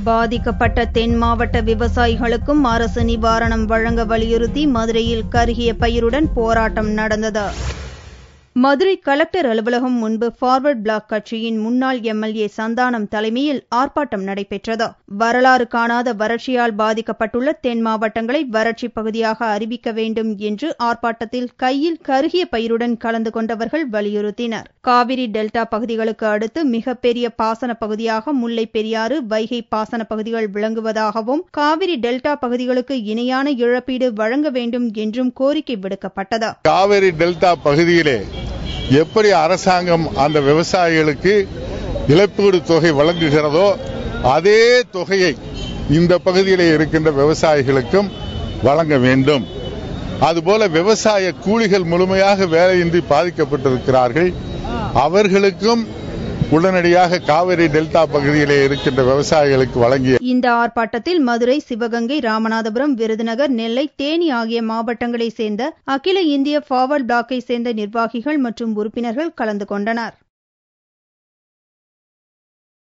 பாதிக்கப்பட்ட தென் மாவட்ட விவசாயிகளுக்கும் அரசு நிவாரணம் வழங்க வலியுறுத்தி மதுரையில் கருகிய பயிருடன் போராட்டம் நடந்தது. மதுரை கலெக்டர் அலுவலகம் முன்பு பார்வர்ட் பிளாக் கட்சியின் முன்னாள் எம்எல்ஏ சந்தானம் தலைமையில் ஆர்ப்பாட்டம் நடைபெற்றது. வரலாறு காணாத வறட்சியால் பாதிக்கப்பட்டுள்ள தென் மாவட்டங்களை வறட்சி பகுதியாக அறிவிக்க வேண்டும் என்று ஆர்ப்பாட்டத்தில் கையில் கருகிய பயிருடன் கலந்து கொண்டவர்கள் வலியுறுத்தினர். காவிரி டெல்டா பகுதிகளுக்கு அடுத்து மிகப்பெரிய பாசன பகுதியாக முல்லை பெரியாறு, வைகை பாசன பகுதிகள் விளங்குவதாகவும் காவிரி டெல்டா பகுதிகளுக்கு இணையான இழப்பீடு வழங்க வேண்டும் என்றும் கோரிக்கை விடுக்கப்பட்டது. காவிரி டெல்டா பகுதியிலே எப்படி அரசாங்கம் அந்த விவசாயிகளுக்கு இழப்பீடு தொகை வழங்குகிறதோ அதே தொகையை இந்த பகுதியிலே இருக்கின்ற விவசாயிகளுக்கும் வழங்க வேண்டும். அதுபோல விவசாய கூலிகள் முழுமையாக வேலையின்றி பாதிக்கப்பட்டிருக்கிறார்கள். அவர்களுக்கும் உடனடியாக காவிரி டெல்டா பகுதியிலே இருக்கின்ற விவசாயிகளுக்கு வழங்கிய இந்த ஆர்ப்பாட்டத்தில் மதுரை, சிவகங்கை, ராமநாதபுரம், விருதுநகர், நெல்லை, தேனி ஆகிய மாவட்டங்களைச் சேர்ந்த அகில இந்திய பார்வர்ட் பிளாக்கை சேர்ந்த நிர்வாகிகள் மற்றும் உறுப்பினர்கள் கலந்து கொண்டனர்.